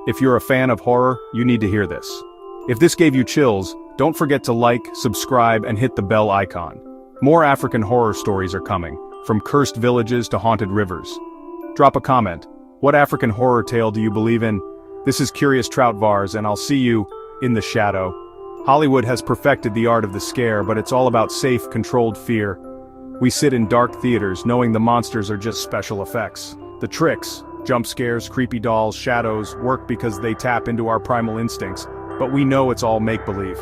If you're a fan of horror, you need to hear this. If this gave you chills, don't forget to like, subscribe, and hit the bell icon. More African horror stories are coming, from cursed villages to haunted rivers. Drop a comment. What African horror tale do you believe in? This is Curious Trout Vars, and I'll see you in the shadow. Hollywood has perfected the art of the scare, but it's all about safe, controlled fear. We sit in dark theaters knowing the monsters are just special effects. The tricks, jump scares, creepy dolls, shadows, work because they tap into our primal instincts, but we know it's all make-believe.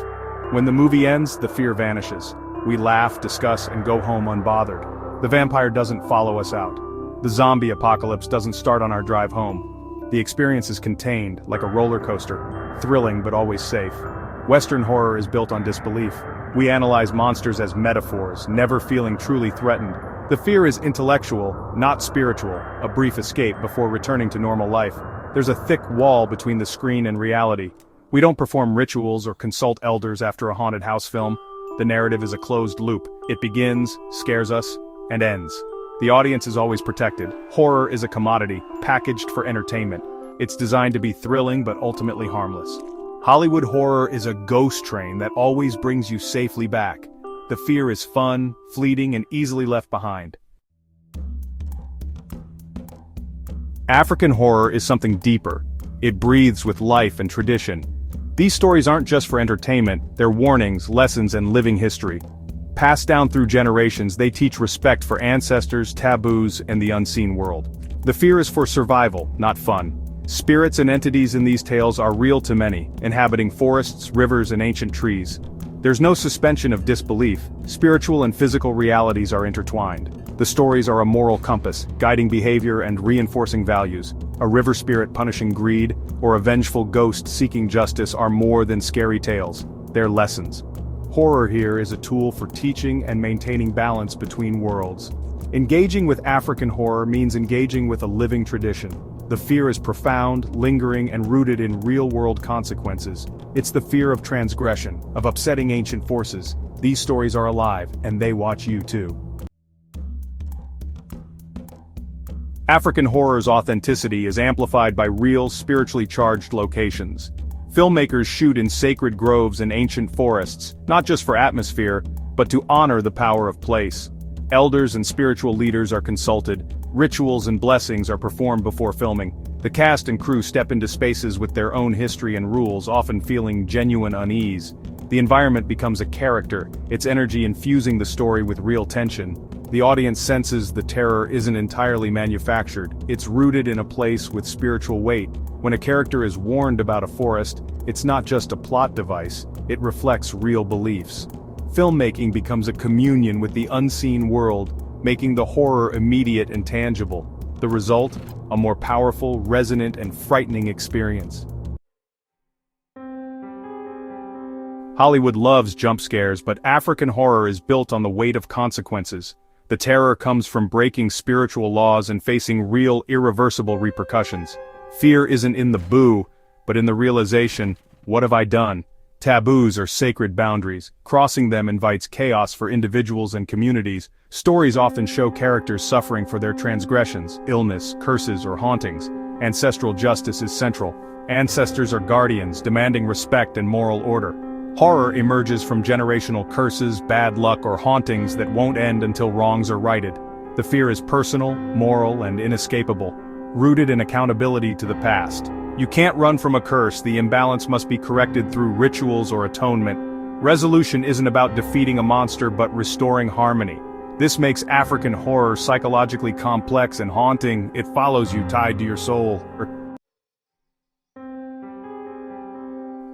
When the movie ends, the fear vanishes. We laugh, discuss, and go home unbothered. The vampire doesn't follow us out. The zombie apocalypse doesn't start on our drive home. The experience is contained, like a roller coaster, thrilling but always safe. Western horror is built on disbelief. We analyze monsters as metaphors, never feeling truly threatened. The fear is intellectual, not spiritual, a brief escape before returning to normal life. There's a thick wall between the screen and reality. We don't perform rituals or consult elders after a haunted house film. The narrative is a closed loop. It begins, scares us, and ends. The audience is always protected. Horror is a commodity, packaged for entertainment. It's designed to be thrilling but ultimately harmless. Hollywood horror is a ghost train that always brings you safely back. The fear is fun, fleeting, and easily left behind. African horror is something deeper. It breathes with life and tradition. These stories aren't just for entertainment, they're warnings, lessons, and living history. Passed down through generations, they teach respect for ancestors, taboos, and the unseen world. The fear is for survival, not fun. Spirits and entities in these tales are real to many, inhabiting forests, rivers, and ancient trees. There's no suspension of disbelief. Spiritual and physical realities are intertwined. The stories are a moral compass, guiding behavior and reinforcing values. A river spirit punishing greed, or a vengeful ghost seeking justice are more than scary tales. They're lessons. Horror here is a tool for teaching and maintaining balance between worlds. Engaging with African horror means engaging with a living tradition. The fear is profound, lingering, and rooted in real-world consequences. It's the fear of transgression, of upsetting ancient forces. These stories are alive, and they watch you too. African horror's authenticity is amplified by real, spiritually charged locations. Filmmakers shoot in sacred groves and ancient forests, not just for atmosphere, but to honor the power of place. Elders and spiritual leaders are consulted. Rituals and blessings are performed before filming. The cast and crew step into spaces with their own history and rules, often feeling genuine unease. The environment becomes a character, its energy infusing the story with real tension. The audience senses the terror isn't entirely manufactured, it's rooted in a place with spiritual weight. When a character is warned about a forest, it's not just a plot device, it reflects real beliefs. Filmmaking becomes a communion with the unseen world, making the horror immediate and tangible. The result? A more powerful, resonant, and frightening experience. Hollywood loves jump scares, but African horror is built on the weight of consequences. The terror comes from breaking spiritual laws and facing real, irreversible repercussions. Fear isn't in the boo, but in the realization, what have I done? Taboos are sacred boundaries. Crossing them invites chaos for individuals and communities. Stories often show characters suffering for their transgressions, illness, curses, or hauntings. Ancestral justice is central. Ancestors are guardians, demanding respect and moral order. Horror emerges from generational curses, bad luck, or hauntings that won't end until wrongs are righted. The fear is personal, moral, and inescapable, rooted in accountability to the past. You can't run from a curse, the imbalance must be corrected through rituals or atonement. Resolution isn't about defeating a monster but restoring harmony. This makes African horror psychologically complex and haunting. It follows you, tied to your soul.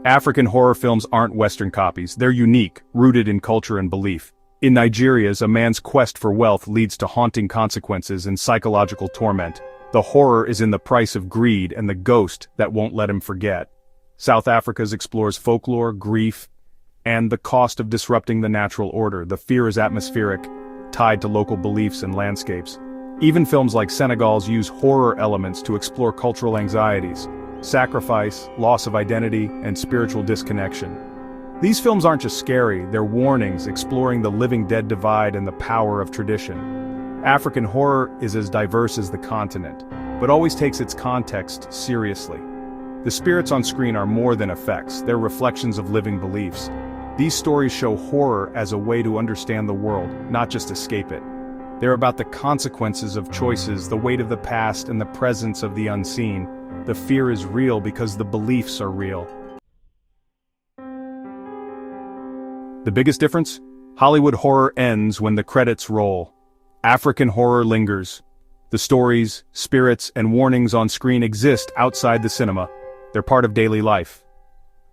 African horror films aren't Western copies, they're unique, rooted in culture and belief. In Nigeria's, a man's quest for wealth leads to haunting consequences and psychological torment. The horror is in the price of greed and the ghost that won't let him forget. South Africa's explores folklore, grief, and the cost of disrupting the natural order. The fear is atmospheric, tied to local beliefs and landscapes. Even films like Senegal's use horror elements to explore cultural anxieties, sacrifice, loss of identity, and spiritual disconnection. These films aren't just scary, they're warnings exploring the living dead divide and the power of tradition. African horror is as diverse as the continent, but always takes its context seriously. The spirits on screen are more than effects, they're reflections of living beliefs. These stories show horror as a way to understand the world, not just escape it. They're about the consequences of choices, the weight of the past, and the presence of the unseen. The fear is real because the beliefs are real. The biggest difference? Hollywood horror ends when the credits roll. African horror lingers. The stories, spirits, and warnings on screen exist outside the cinema. They're part of daily life.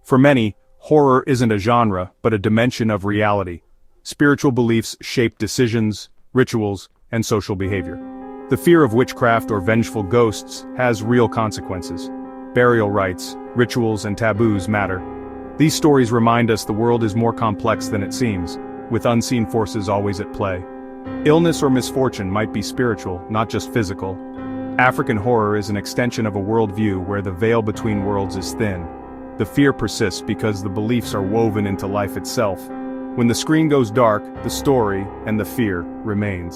For many, horror isn't a genre, but a dimension of reality. Spiritual beliefs shape decisions, rituals, and social behavior. The fear of witchcraft or vengeful ghosts has real consequences. Burial rites, rituals, and taboos matter. These stories remind us the world is more complex than it seems, with unseen forces always at play. Illness or misfortune might be spiritual, not just physical. African horror is an extension of a worldview where the veil between worlds is thin. The fear persists because the beliefs are woven into life itself. When the screen goes dark, the story and the fear remains.